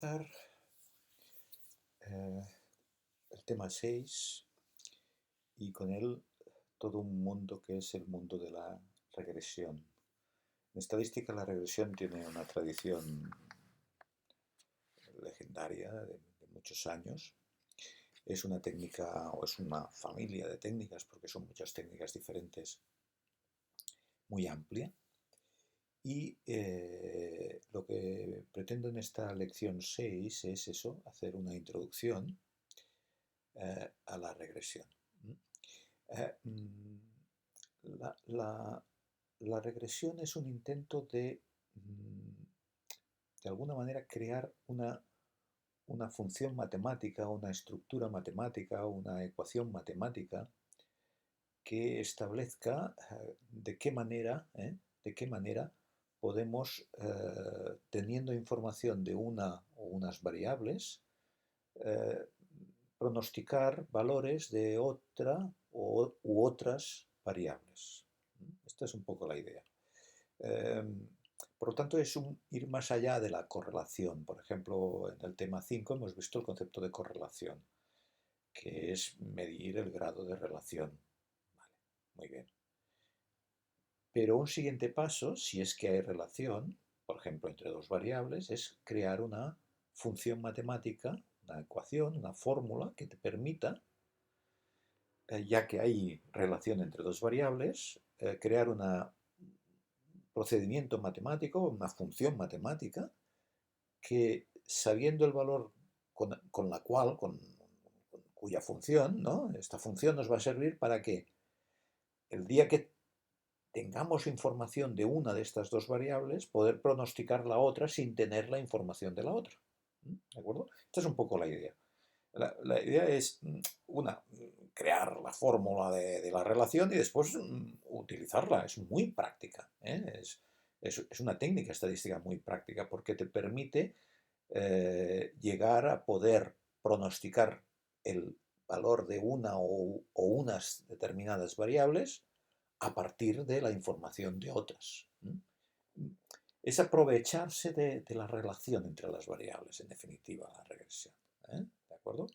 empezar eh, el tema 6 y con él todo un mundo que es el mundo de la regresión. En estadística la regresión tiene una tradición legendaria de muchos años. Es una técnica o es una familia de técnicas, porque son muchas técnicas diferentes, muy amplia. Y lo que pretendo en esta lección 6 es eso, hacer una introducción a la regresión. Eh, mm, la, la- la regresión es un intento de alguna manera, crear una función matemática, una estructura matemática, una ecuación matemática que establezca de qué manera podemos, teniendo información de una o unas variables, eh, pronosticar valores de otra u otras variables. Esta es un poco la idea. Por lo tanto, es ir más allá de la correlación. Por ejemplo, en el tema 5 hemos visto el concepto de correlación, que es medir el grado de relación. Vale, muy bien. Pero un siguiente paso, si es que hay relación, por ejemplo, entre dos variables, es crear una función matemática, una ecuación, una fórmula que te permita, ya que hay relación entre dos variables, crear un procedimiento matemático, una función matemática, que sabiendo el valor con la cual, con cuya función, ¿no? Esta función nos va a servir para que el día que tengamos información de una de estas dos variables, poder pronosticar la otra sin tener la información de la otra. ¿De acuerdo? Esta es un poco la idea. La idea es, crear la fórmula de la relación y después utilizarla. Es muy práctica. Es una técnica estadística muy práctica porque te permite llegar a poder pronosticar el valor de una o unas determinadas variables a partir de la información de otras. Es aprovecharse de la relación entre las variables, en definitiva, la regresión. ¿De acuerdo?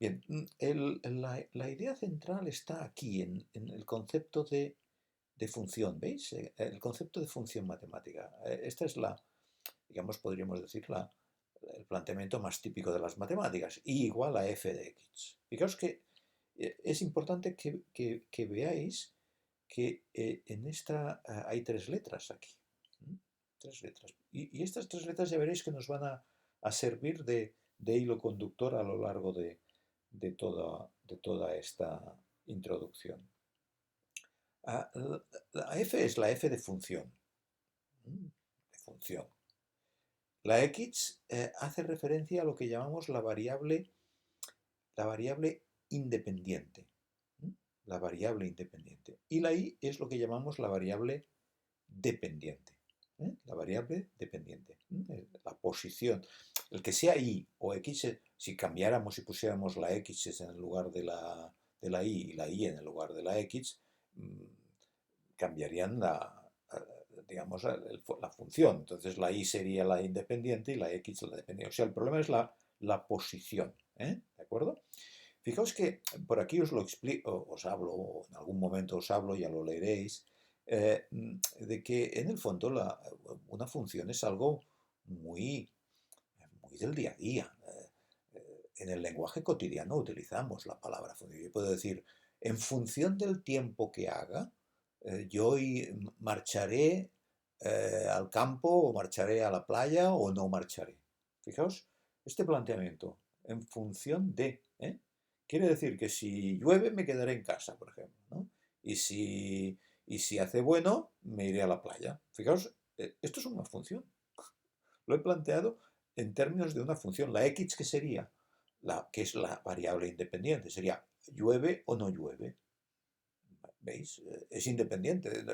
Bien, la idea central está aquí, en el concepto de función, ¿veis? El concepto de función matemática. Esta es digamos, podríamos decir, el planteamiento más típico de las matemáticas, I igual a f de x. Fijaos que es importante que veáis que en esta hay tres letras aquí. Tres letras. Y estas tres letras ya veréis que nos van a servir de hilo conductor a lo largo de toda esta introducción. La f es la f de función. De función. La x hace referencia a lo que llamamos la variable independiente. La variable independiente. Y la y es lo que llamamos la variable dependiente. La variable dependiente. La posición. El que sea y o x, si cambiáramos y pusiéramos la x en el lugar de la y la y en el lugar de la x, cambiarían digamos, la función. Entonces la y sería la independiente y la x la dependiente. O sea, el problema es la posición. ¿De acuerdo? Fijaos que por aquí os lo explico, os hablo, en algún momento os hablo, ya lo leeréis, de que en el fondo una función es algo muy del día a día. En el lenguaje cotidiano utilizamos la palabra función. Yo puedo decir, en función del tiempo que haga, yo marcharé al campo o marcharé a la playa o no marcharé. Fijaos, este planteamiento, en función de, quiere decir que si llueve me quedaré en casa, por ejemplo, ¿no? Y si hace bueno, me iré a la playa. Fijaos, esto es una función. Lo he planteado en términos de una función. La x, que sería, que es la variable independiente, sería llueve o no llueve. ¿Veis? Es independiente.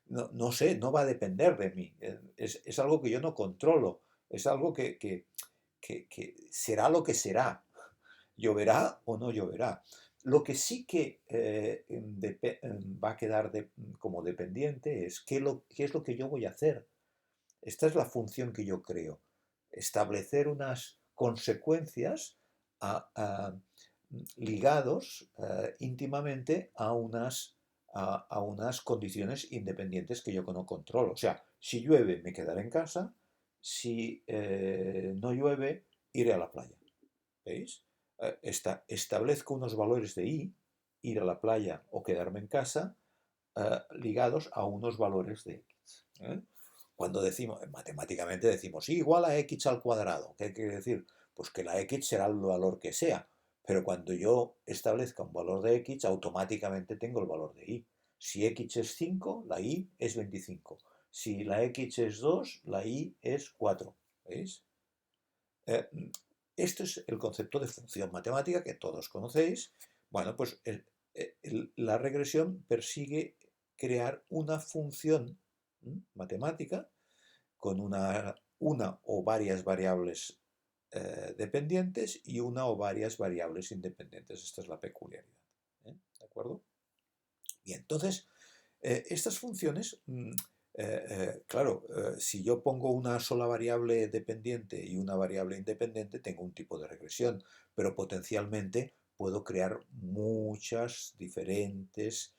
No sé, no va a depender de mí. Es algo que yo no controlo. Es algo que será lo que será. Lloverá o no lloverá. Lo que sí que va a quedar como dependiente es qué es lo que yo voy a hacer. Esta es la función que yo creo. establecer unas consecuencias ligados íntimamente a unas condiciones independientes que yo no controlo. O sea, si llueve me quedaré en casa, si no llueve iré a la playa. ¿Veis? Establezco unos valores de I, ir a la playa o quedarme en casa, ligados a unos valores de X. Cuando decimos, matemáticamente decimos I igual a X al cuadrado. ¿Qué quiere decir? Pues que la X será el valor que sea. Pero cuando yo establezca un valor de X, automáticamente tengo el valor de Y. Si X es 5, la Y es 25. Si la X es 2, la Y es 4. ¿Veis? Eh, Esto es el concepto de función matemática que todos conocéis. Bueno, pues la regresión persigue crear una función matemática con una o varias variables dependientes y una o varias variables independientes. Esta es la peculiaridad. ¿De acuerdo? Bien, entonces, estas funciones, claro, si yo pongo una sola variable dependiente y una variable independiente, tengo un tipo de regresión, pero potencialmente puedo crear muchas diferentes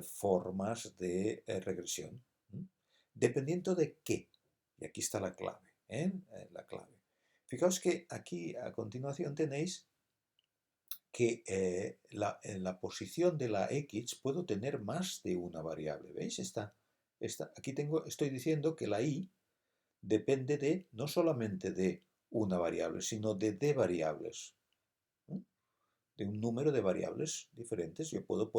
formas de regresión. ¿Dependiendo de qué? Y aquí está la clave, la clave. Fijaos que aquí a continuación tenéis que en la posición de la X puedo tener más de una variable. ¿Veis? Aquí estoy diciendo que la Y depende de no solamente de una variable, sino de D variables. De un número de variables diferentes. Yo puedo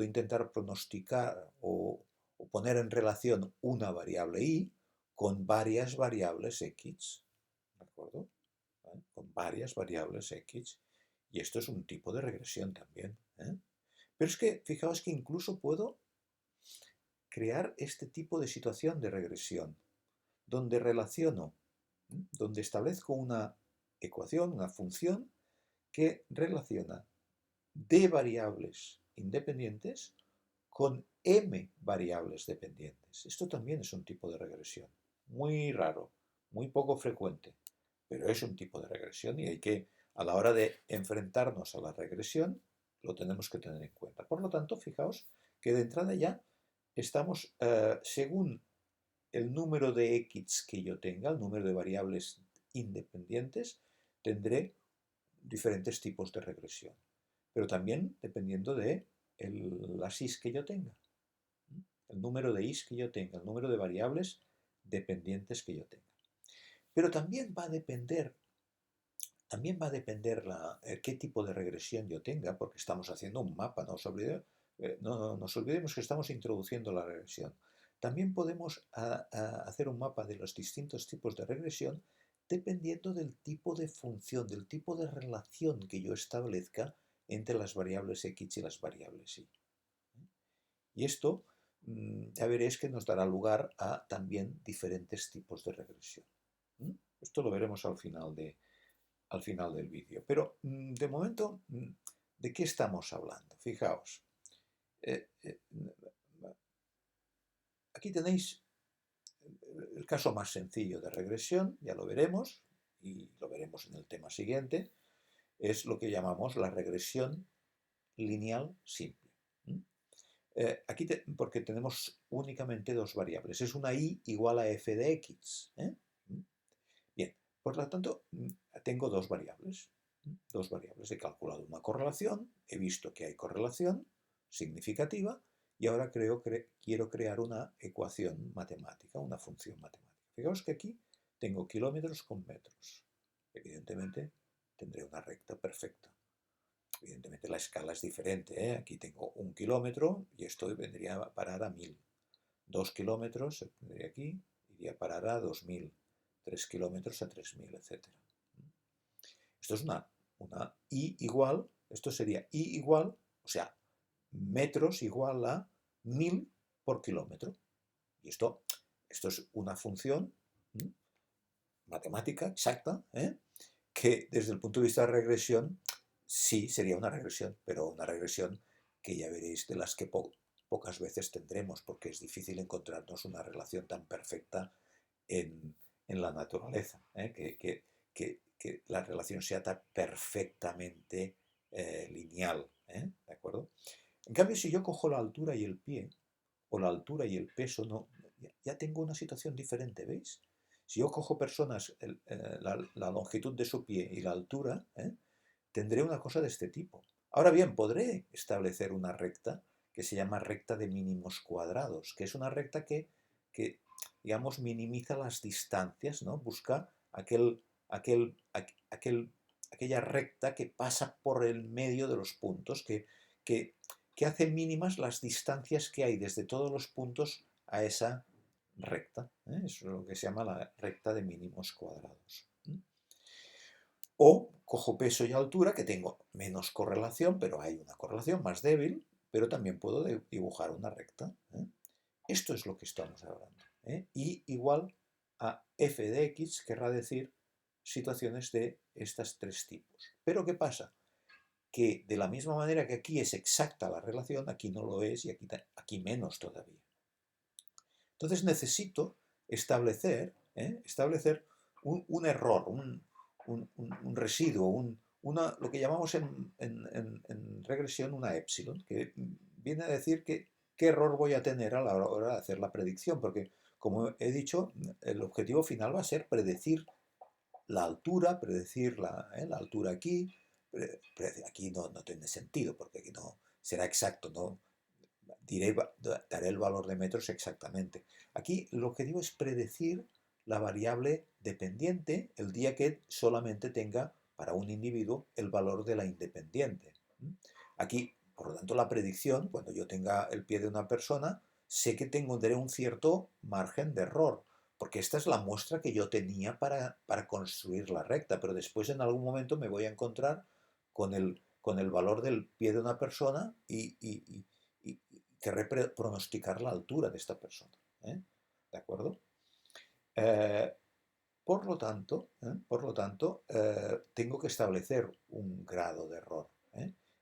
intentar pronosticar o poner en relación una variable Y con varias variables X. ¿De acuerdo? Con varias variables X. Y esto es un tipo de regresión también. Pero es que, fijaos que incluso puedo crear este tipo de situación de regresión, donde relaciono, donde establezco una ecuación, una función, que relaciona D variables independientes con M variables dependientes. Esto también es un tipo de regresión. Muy raro, muy poco frecuente, pero es un tipo de regresión y a la hora de enfrentarnos a la regresión, lo tenemos que tener en cuenta. Por lo tanto, fijaos que de entrada ya estamos, según el número de X que yo tenga, el número de variables independientes, tendré diferentes tipos de regresión. Pero también dependiendo de las Is que yo tenga, el número de Is que yo tenga, el número de variables dependientes que yo tenga. Pero también va a depender qué tipo de regresión yo tenga, porque estamos haciendo un mapa, no nos olvidemos que estamos introduciendo la regresión. También podemos hacer un mapa de los distintos tipos de regresión dependiendo del tipo de función, del tipo de relación que yo establezca entre las variables X y las variables Y. Y esto ya veréis que nos dará lugar a también diferentes tipos de regresión. Esto lo veremos al final del vídeo. Pero de momento, ¿de qué estamos hablando? Fijaos. Aquí tenéis el caso más sencillo de regresión, ya lo veremos, y lo veremos en el tema siguiente, es lo que llamamos la regresión lineal simple. Aquí porque tenemos únicamente dos variables, es una Y igual a f de x. Bien, por lo tanto, tengo dos variables. He calculado una correlación, he visto que hay correlación significativa y ahora quiero crear una ecuación matemática, una función matemática. Fijaos que aquí tengo kilómetros con metros. Evidentemente tendré una recta perfecta. Evidentemente la escala es diferente. Aquí tengo 1 kilómetro y esto vendría a parar a 1000. 2 kilómetros tendría aquí, iría a parar a 2000. 3 kilómetros a 3000, etc. Esto es una I igual, esto sería I igual, o sea, metros igual a 1000 por kilómetro. Y esto es una función matemática exacta, que desde el punto de vista de regresión, sí sería una regresión, pero una regresión que ya veréis de las que pocas veces tendremos, porque es difícil encontrarnos una relación tan perfecta en en la naturaleza, que la relación sea perfectamente lineal, ¿de acuerdo? En cambio, si yo cojo la altura y el pie, o la altura y el peso, no, ya tengo una situación diferente, ¿veis? Si yo cojo personas, la longitud de su pie y la altura, tendré una cosa de este tipo. Ahora bien, podré establecer una recta que se llama recta de mínimos cuadrados, que es una recta que digamos, minimiza las distancias, ¿no? Busca aquel, aquella recta que pasa por el medio de los puntos, que, que hace mínimas las distancias que hay desde todos los puntos a esa recta. Es lo que se llama la recta de mínimos cuadrados. O cojo peso y altura, que tengo menos correlación, pero hay una correlación más débil, pero también puedo dibujar una recta. Esto es lo que estamos hablando. Y igual a f de x querrá decir situaciones de estos tres tipos. Pero ¿qué pasa? Que de la misma manera que aquí es exacta la relación, aquí no lo es y aquí menos todavía. Entonces necesito establecer un error, un residuo, lo que llamamos en regresión una epsilon, que viene a decir qué error voy a tener a la hora de hacer la predicción, porque como he dicho, el objetivo final va a ser predecir la altura, predecir la altura aquí. Aquí no tiene sentido, porque aquí no será exacto, no daré el valor de metros exactamente. Aquí lo que digo es predecir la variable dependiente el día que solamente tenga para un individuo el valor de la independiente. Aquí, por lo tanto, la predicción, cuando yo tenga el pie de una persona, sé que tendré un cierto margen de error, porque esta es la muestra que yo tenía para construir la recta, pero después en algún momento me voy a encontrar con el valor del pie de una persona y querré pronosticar la altura de esta persona. ¿De acuerdo? Eh, por lo tanto, tengo que establecer un grado de error.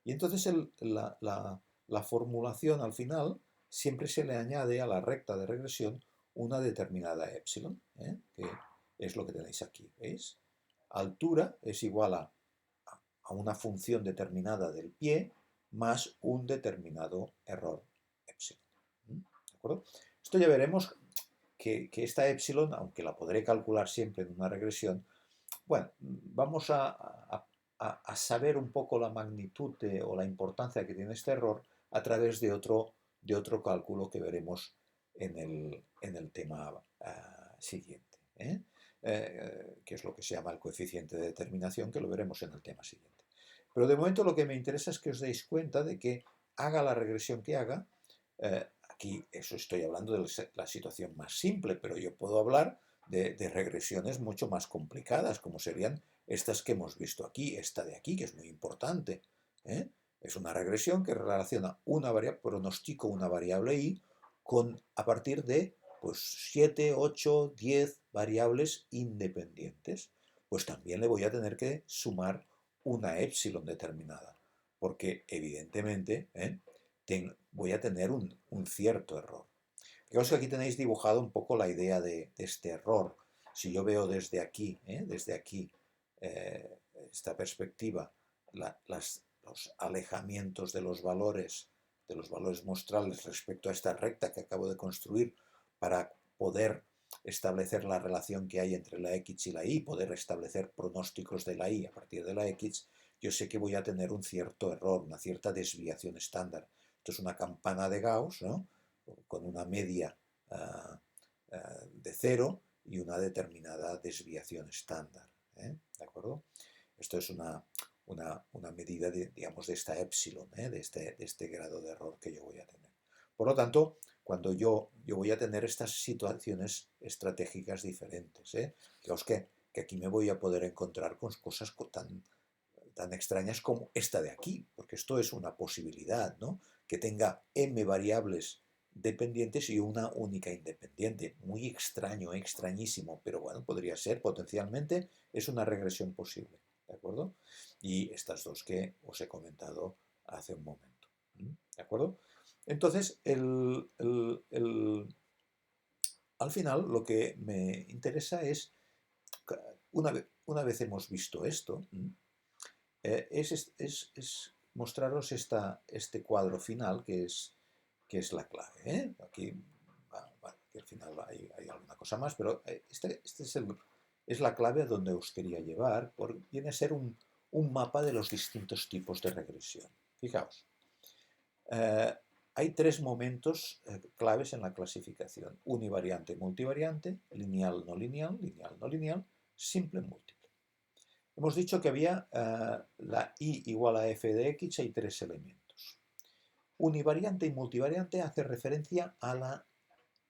Y entonces la formulación al final siempre se le añade a la recta de regresión una determinada epsilon, que es lo que tenéis aquí, ¿veis? Altura es igual a una función determinada del pie más un determinado error epsilon. ¿De acuerdo? Esto ya veremos que esta epsilon, aunque la podré calcular siempre en una regresión, bueno, vamos a saber un poco la magnitud o la importancia que tiene este error a través de otro cálculo que veremos en el tema siguiente, que es lo que se llama el coeficiente de determinación, que lo veremos en el tema siguiente. Pero de momento lo que me interesa es que os deis cuenta de que haga la regresión que haga, aquí eso estoy hablando de la situación más simple, pero yo puedo hablar de regresiones mucho más complicadas, como serían estas que hemos visto aquí, esta de aquí, que es muy importante. Es una regresión que relaciona una variable, pronostico una variable y a partir de pues, 7, 8, 10 variables independientes. Pues también le voy a tener que sumar una epsilon determinada, porque evidentemente voy a tener un cierto error. Fijaos que aquí tenéis dibujado un poco la idea de este error. Si yo veo desde aquí, esta perspectiva, los alejamientos de los valores mostrales respecto a esta recta que acabo de construir para poder establecer la relación que hay entre la x y la y, poder establecer pronósticos de la y a partir de la x, yo sé que voy a tener un cierto error, una cierta desviación estándar. Esto es una campana de Gauss, ¿no? Con una media de 0 y una determinada desviación estándar. ¿De acuerdo? Esto es una medida, digamos, de esta epsilon, de este grado de error que yo voy a tener. Por lo tanto, cuando yo voy a tener estas situaciones estratégicas diferentes, fijaos que aquí me voy a poder encontrar con cosas tan extrañas como esta de aquí, porque esto es una posibilidad, ¿no? Que tenga m variables dependientes y una única independiente. Muy extraño, extrañísimo, pero bueno, podría ser, potencialmente, es una regresión posible, ¿de acuerdo? Y estas dos que os he comentado hace un momento, ¿de acuerdo? Entonces, al final lo que me interesa es, una vez hemos visto esto, es mostraros este cuadro final que es la clave, ¿eh? Aquí, aquí al final hay alguna cosa más, pero este es la clave a donde os quería llevar, viene a ser un mapa de los distintos tipos de regresión. Fijaos, eh, hay tres momentos claves en la clasificación: univariante, multivariante, lineal, no lineal, lineal, no lineal, simple, múltiple. Hemos dicho que había la i igual a f de x, hay tres elementos. Univariante y multivariante hace referencia a la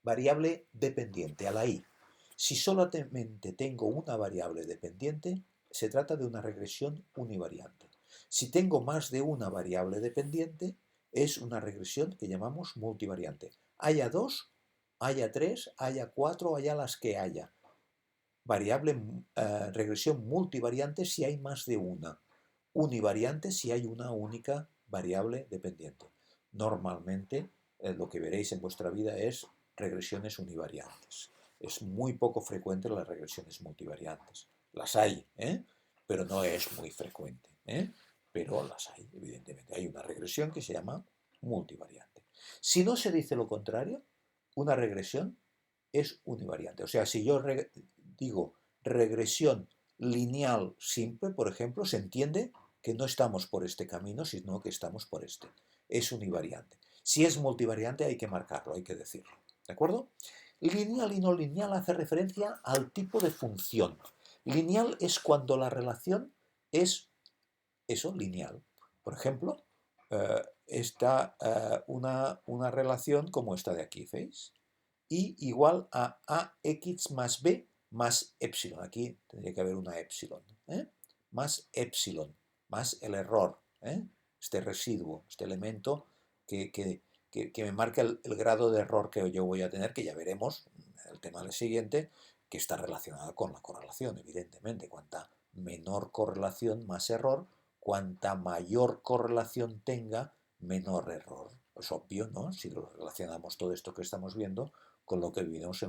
variable dependiente, a la i. Si solamente tengo una variable dependiente, se trata de una regresión univariante. Si tengo más de una variable dependiente, es una regresión que llamamos multivariante. Haya dos, haya tres, haya cuatro, haya las que haya. Regresión multivariante si hay más de una. Univariante si hay una única variable dependiente. Normalmente lo que veréis en vuestra vida es regresiones univariantes. Es muy poco frecuente las regresiones multivariantes. Las hay, pero no es muy frecuente. Pero las hay, evidentemente. Hay una regresión que se llama multivariante. Si no se dice lo contrario, una regresión es univariante. O sea, si yo digo regresión lineal simple, por ejemplo, se entiende que no estamos por este camino, sino que estamos por este. Es univariante. Si es multivariante hay que marcarlo, hay que decirlo. ¿De acuerdo? Lineal y no lineal hace referencia al tipo de función. Lineal es cuando la relación es eso, lineal. Por ejemplo, está una relación como esta de aquí, ¿veis? Y igual a ax más b más epsilon. Aquí tendría que haber una epsilon. Más epsilon, más el error. Este residuo, este elemento que me marca el grado de error que yo voy a tener, que ya veremos en el tema del siguiente, que está relacionado con la correlación, evidentemente. Cuanta menor correlación, más error. Cuanta mayor correlación tenga, menor error. Es obvio, ¿no? Si lo relacionamos todo esto que estamos viendo con lo que vimos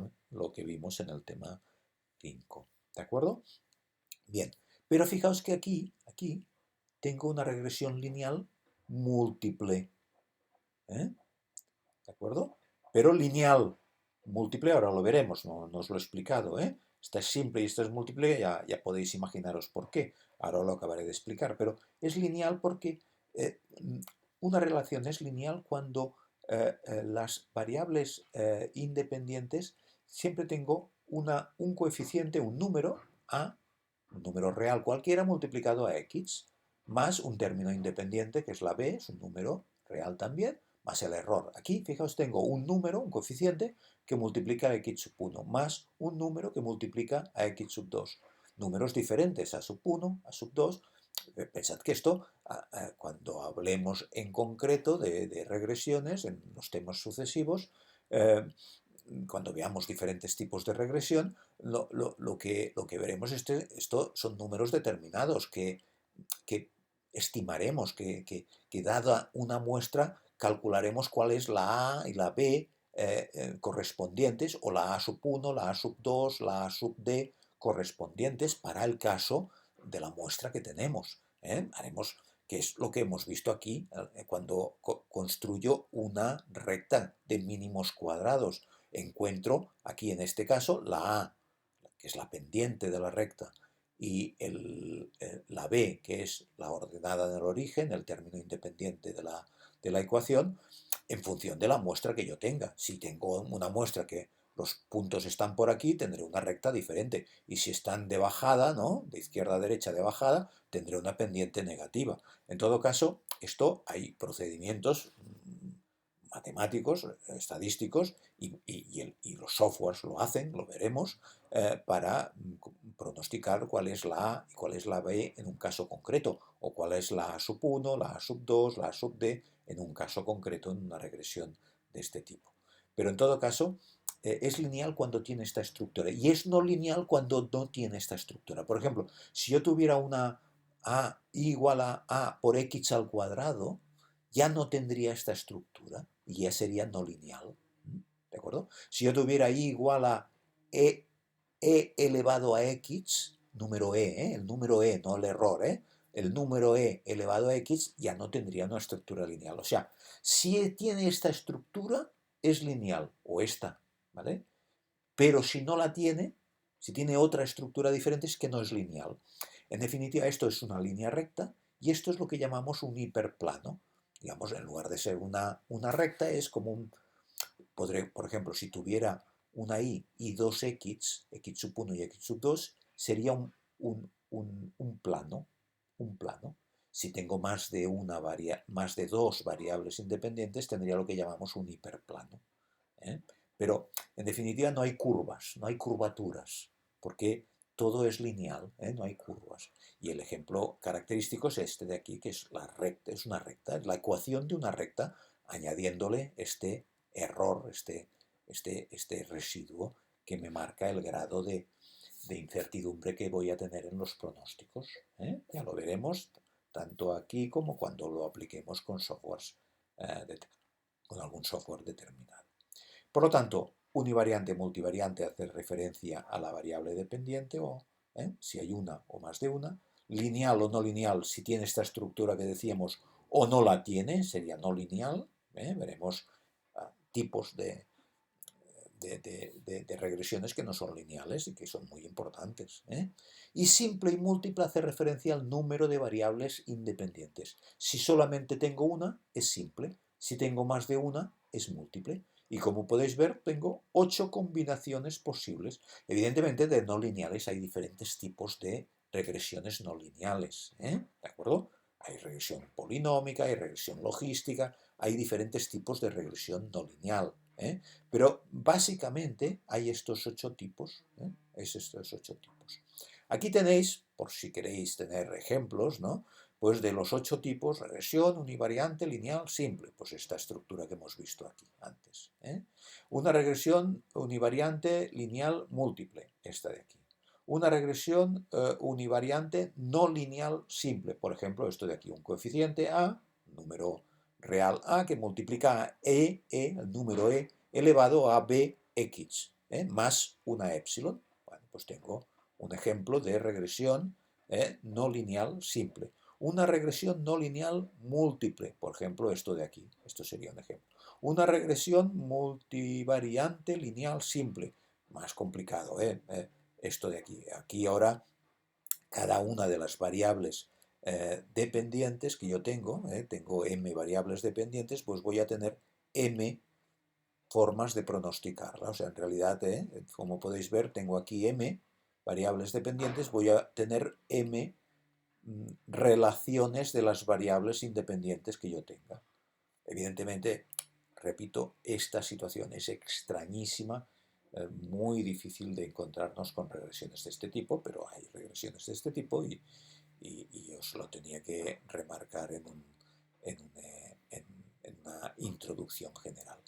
en el tema 5. ¿De acuerdo? Bien, pero fijaos que aquí tengo una regresión lineal múltiple. ¿De acuerdo? Pero lineal múltiple, ahora lo veremos, no os lo he explicado. Esta es simple y esta es múltiple, ya podéis imaginaros por qué. Ahora lo acabaré de explicar, pero es lineal porque una relación es lineal cuando las variables independientes siempre tengo un coeficiente, un número a, un número real cualquiera multiplicado a x, más un término independiente que es la b, es un número real también, más el error. Aquí, fijaos, tengo un número, un coeficiente, que multiplica a x sub 1, más un número que multiplica a x sub 2. Números diferentes, a sub 1, a sub 2. Pensad que esto, cuando hablemos en concreto de regresiones, en los temas sucesivos, cuando veamos diferentes tipos de regresión, lo que veremos esto son números determinados que estimaremos, que dada una muestra calcularemos cuál es la A y la B correspondientes, o la A sub 1, la A sub 2, la A sub D correspondientes para el caso de la muestra que tenemos. Haremos, que es lo que hemos visto aquí cuando construyo una recta de mínimos cuadrados. Encuentro aquí en este caso la A, que es la pendiente de la recta, y la B, que es la ordenada del origen, el término independiente de la ecuación, en función de la muestra que yo tenga. Si tengo una muestra que los puntos están por aquí, tendré una recta diferente. Y si están de bajada, ¿no? De izquierda a derecha de bajada, tendré una pendiente negativa. En todo caso, hay procedimientos matemáticos, estadísticos, y los softwares lo hacen, lo veremos, para pronosticar cuál es la A y cuál es la B en un caso concreto, o cuál es la A sub 1, la A sub 2, la A sub D en un caso concreto, en una regresión de este tipo. Pero en todo caso, es lineal cuando tiene esta estructura y es no lineal cuando no tiene esta estructura. Por ejemplo, si yo tuviera una A igual a por x al cuadrado, ya no tendría esta estructura y ya sería no lineal. ¿De acuerdo? Si yo tuviera y igual a e elevado a x, número el número no el error, el número elevado a x ya no tendría una estructura lineal. O sea, si tiene esta estructura, es lineal, o esta, ¿vale? Pero si no la tiene, si tiene otra estructura diferente, es que no es lineal. En definitiva, esto es una línea recta y esto es lo que llamamos un hiperplano. Digamos, en lugar de ser una recta, es como un... por ejemplo, si tuviera una y dos x sub 1 y x sub 2, sería un plano. Un plano. Si tengo más de dos variables independientes, tendría lo que llamamos un hiperplano. Pero, en definitiva, no hay curvas, no hay curvaturas, porque todo es lineal, no hay curvas. Y el ejemplo característico es este de aquí, que es la recta, es una recta, es la ecuación de una recta, añadiéndole este error, este residuo que me marca el grado de incertidumbre que voy a tener en los pronósticos. Ya lo veremos tanto aquí como cuando lo apliquemos con softwares, con algún software determinado. Por lo tanto, univariante, multivariante hace referencia a la variable dependiente o si hay una o más de una. Lineal o no lineal, si tiene esta estructura que decíamos o no la tiene, sería no lineal. Veremos tipos de regresiones que no son lineales y que son muy importantes. Y simple y múltiple hace referencia al número de variables independientes. Si solamente tengo una, es simple. Si tengo más de una, es múltiple. Y como podéis ver, tengo 8 combinaciones posibles. Evidentemente, de no lineales hay diferentes tipos de regresiones no lineales. ¿De acuerdo? Hay regresión polinómica, hay regresión logística, hay diferentes tipos de regresión no lineal. Pero básicamente hay estos 8 tipos. Estos 8 tipos. Aquí tenéis, por si queréis tener ejemplos, ¿no? Pues de los 8 tipos, regresión, univariante, lineal, simple. Pues esta estructura que hemos visto aquí antes. Una regresión univariante, lineal, múltiple. Esta de aquí. Una regresión univariante no lineal simple. Por ejemplo, esto de aquí. Un coeficiente A, número real A, que multiplica a el número elevado a bx, más una epsilon. Bueno, pues tengo un ejemplo de regresión no lineal simple. Una regresión no lineal múltiple, por ejemplo, esto de aquí. Esto sería un ejemplo. Una regresión multivariante lineal simple. Más complicado, esto de aquí. Aquí ahora, cada una de las variables dependientes que yo tengo m variables dependientes, pues voy a tener m formas de pronosticarla. O sea, en realidad, como podéis ver, tengo aquí m variables dependientes, voy a tener m relaciones de las variables independientes que yo tenga. Evidentemente, repito, esta situación es extrañísima, muy difícil de encontrarnos con regresiones de este tipo, pero hay regresiones de este tipo y os lo tenía que remarcar en una introducción general.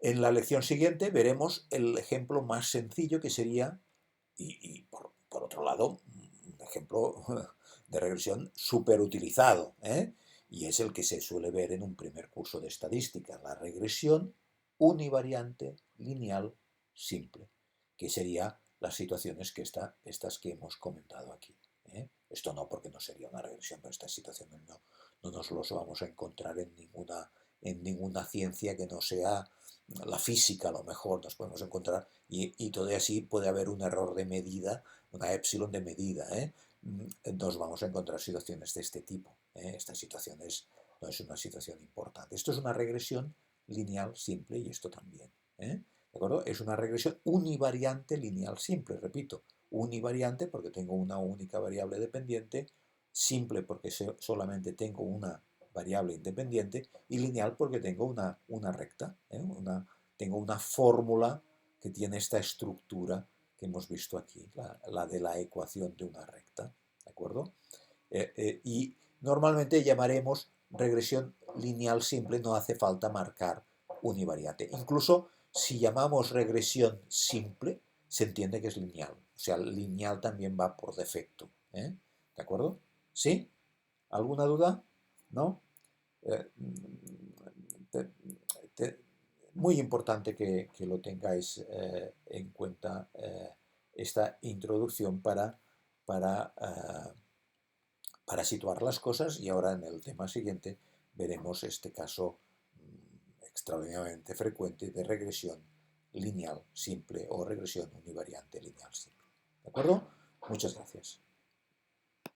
En la lección siguiente veremos el ejemplo más sencillo que sería, y por otro lado, un ejemplo de regresión súper utilizado, y es el que se suele ver en un primer curso de estadística, la regresión univariante lineal simple, que sería las situaciones que estas que hemos comentado aquí. Esto no, porque no sería una regresión, pero estas situaciones no nos los vamos a encontrar en ninguna ciencia que no sea la física. A lo mejor nos podemos encontrar y todavía así puede haber un error de medida, una epsilon de medida. Nos vamos a encontrar situaciones de este tipo. Esta situación no es una situación importante. Esto es una regresión lineal simple y esto también. ¿De acuerdo? Es una regresión univariante lineal simple, repito. Univariante porque tengo una única variable dependiente, simple porque solamente tengo una variable independiente y lineal porque tengo una recta, tengo una fórmula que tiene esta estructura que hemos visto aquí, la de la ecuación de una recta, ¿de acuerdo? Y normalmente llamaremos regresión lineal simple, no hace falta marcar univariante. Incluso si llamamos regresión simple, se entiende que es lineal. O sea, lineal también va por defecto. ¿De acuerdo? ¿Sí? ¿Alguna duda? ¿No? muy importante que lo tengáis en cuenta esta introducción para, eh, para situar las cosas, y ahora en el tema siguiente veremos este caso extraordinariamente frecuente de regresión lineal simple o regresión univariante lineal simple. ¿De acuerdo? Muchas gracias.